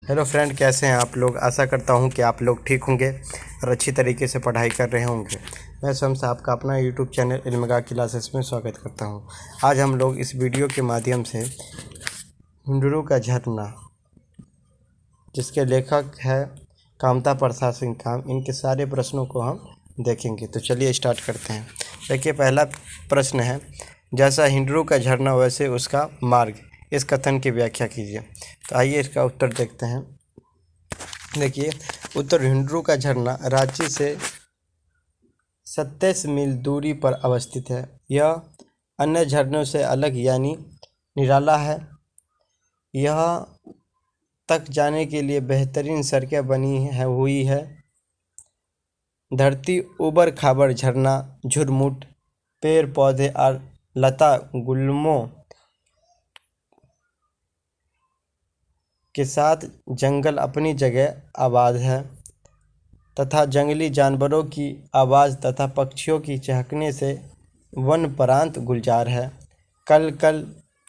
Hello friend, कैसे हैं आप लोग। आशा करता हूं कि आप लोग ठीक होंगे और अच्छी तरीके से पढ़ाई कर रहे होंगे। मैं शम्स आपका अपना यूट्यूब चैनल इल्मिगा क्लासेस में स्वागत करता हूं। आज हम लोग इस वीडियो के माध्यम से हिंडुरू का झरना, जिसके लेखक है कामता प्रसाद सिंह काम, इनके सारे प्रश्नों को हम देखेंगे। तो चलिए स्टार्ट करते हैं। देखिए, पहला प्रश्न है, जैसा हिंडुरू का झरना वैसे उसका मार्ग, इस कथन की व्याख्या कीजिए। तो आइए इसका उत्तर देखते हैं। देखिए, उत्तर हिंडुरू का झरना रांची से 27 मील दूरी पर अवस्थित है। यह अन्य झरनों से अलग यानी निराला है। यह तक जाने के लिए बेहतरीन सड़कें हुई है। धरती ऊबड़ खाबड़ झरना, झुरमुट, पेड़ पौधे और लता गुल्मों के साथ जंगल अपनी जगह आबाद है तथा जंगली जानवरों की आवाज़ तथा पक्षियों की चहकने से वन प्रांत गुलजार है। कल कल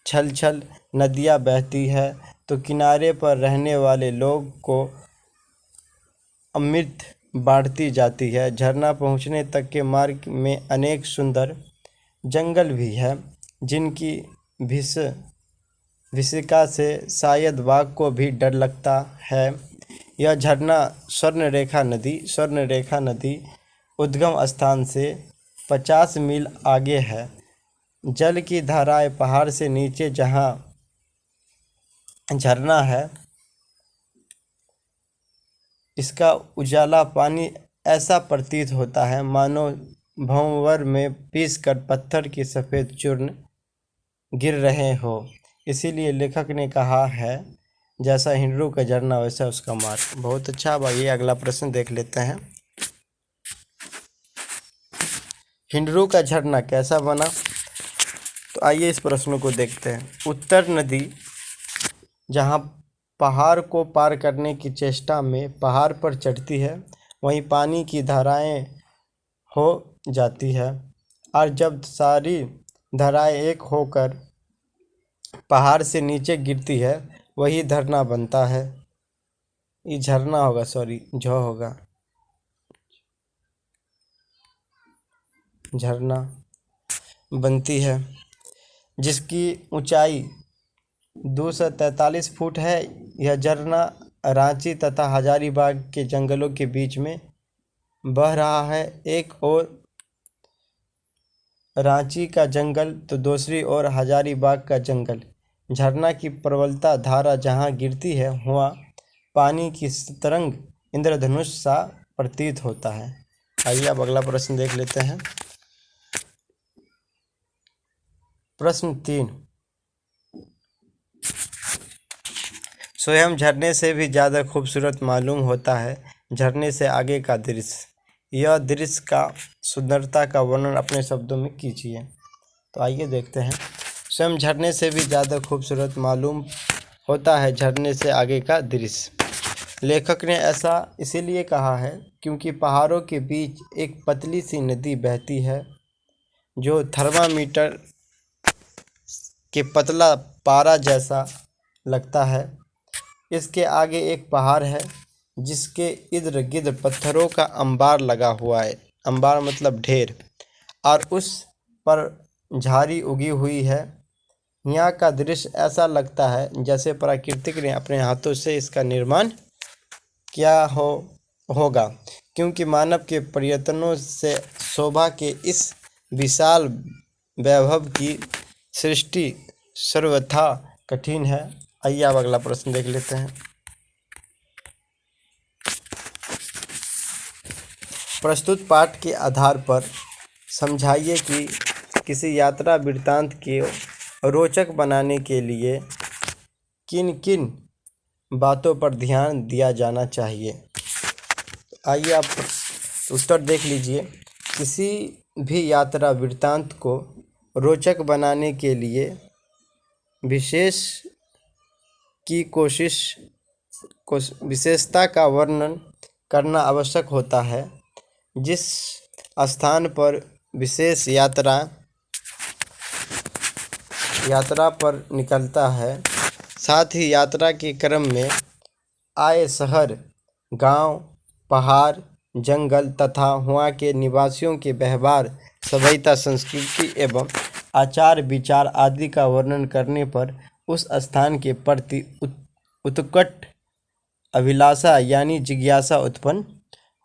छल छल नदियाँ बहती है तो किनारे पर रहने वाले लोग को अमृत बांटती जाती है। झरना पहुँचने तक के मार्ग में अनेक सुंदर जंगल भी है, जिनकी विशिका से शायद बाघ को भी डर लगता है। यह झरना स्वर्ण रेखा नदी उद्गम स्थान से 50 मील आगे है। जल की धाराएं पहाड़ से नीचे जहां झरना है, इसका उजाला पानी ऐसा प्रतीत होता है मानो भंवर में पीसकर पत्थर की सफ़ेद चूर्ण गिर रहे हो। इसीलिए लेखक ने कहा है, जैसा हिंडुरू का झरना वैसा उसका मार्ग। बहुत अच्छा। अब आइए अगला प्रश्न देख लेते हैं। हिंडुरू का झरना कैसा बना? तो आइए इस प्रश्न को देखते हैं। उत्तर नदी जहां पहाड़ को पार करने की चेष्टा में पहाड़ पर चढ़ती है, वहीं पानी की धाराएं हो जाती है, और जब सारी धाराएं एक होकर पहाड़ से नीचे गिरती है, वही झरना बनता है। ये झरना होगा, सॉरी झ होगा, झरना बनती है, जिसकी ऊंचाई 243 फुट है। यह झरना रांची तथा हजारीबाग के जंगलों के बीच में बह रहा है। एक और रांची का जंगल तो दूसरी ओर हजारीबाग का जंगल। झरना की प्रबलता धारा जहाँ गिरती है, वहाँ पानी की तरंग इंद्रधनुष सा प्रतीत होता है। आइए अब अगला प्रश्न देख लेते हैं। प्रश्न 3, स्वयं झरने से भी ज़्यादा खूबसूरत मालूम होता है झरने से आगे का दृश्य। यह दृश्य का सुंदरता का वर्णन अपने शब्दों में कीजिए। तो आइए देखते हैं। स्वयं झरने से भी ज़्यादा खूबसूरत मालूम होता है झरने से आगे का दृश्य। लेखक ने ऐसा इसीलिए कहा है क्योंकि पहाड़ों के बीच एक पतली सी नदी बहती है, जो थर्मामीटर के पतला पारा जैसा लगता है। इसके आगे एक पहाड़ है, जिसके इर्द गिर्द पत्थरों का अंबार लगा हुआ है। अंबार मतलब ढेर, और उस पर झाड़ी उगी हुई है। यहाँ का दृश्य ऐसा लगता है जैसे प्राकृतिक ने अपने हाथों से इसका निर्माण किया होगा, क्योंकि मानव के प्रयत्नों से शोभा के इस विशाल वैभव की सृष्टि सर्वथा कठिन है। आइए अब अगला प्रश्न देख लेते हैं। प्रस्तुत पाठ के आधार पर समझाइए कि किसी यात्रा वृत्तांत के रोचक बनाने के लिए किन किन बातों पर ध्यान दिया जाना चाहिए। आइए आप उत्तर देख लीजिए। किसी भी यात्रा वृत्तांत को रोचक बनाने के लिए विशेषता का वर्णन करना आवश्यक होता है। जिस स्थान पर विशेष यात्रा पर निकलता है, साथ ही यात्रा के क्रम में आए शहर, गांव, पहाड़, जंगल तथा वहाँ के निवासियों के व्यवहार, सभ्यता, संस्कृति एवं आचार विचार आदि का वर्णन करने पर उस स्थान के प्रति उत्कट अभिलाषा यानी जिज्ञासा उत्पन्न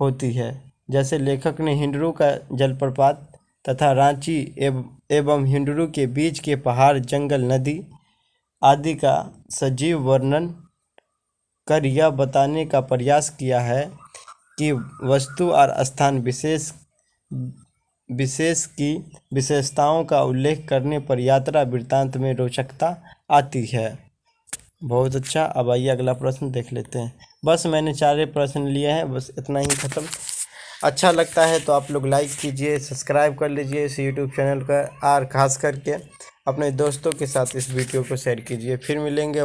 होती है। जैसे लेखक ने हिंडरू का जलप्रपात तथा रांची एवं हिंडरू के बीच के पहाड़, जंगल, नदी आदि का सजीव वर्णन कर यह बताने का प्रयास किया है कि वस्तु और स्थान विशेष की विशेषताओं का उल्लेख करने पर यात्रा वृत्तांत में रोचकता आती है। बहुत अच्छा। अब आइए अगला प्रश्न देख लेते हैं। बस मैंने 4 प्रश्न लिए हैं, बस इतना ही खत्म। अच्छा लगता है तो आप लोग लाइक कीजिए, सब्सक्राइब कर लीजिए इस यूट्यूब चैनल का, और ख़ास करके अपने दोस्तों के साथ इस वीडियो को शेयर कीजिए। फिर मिलेंगे।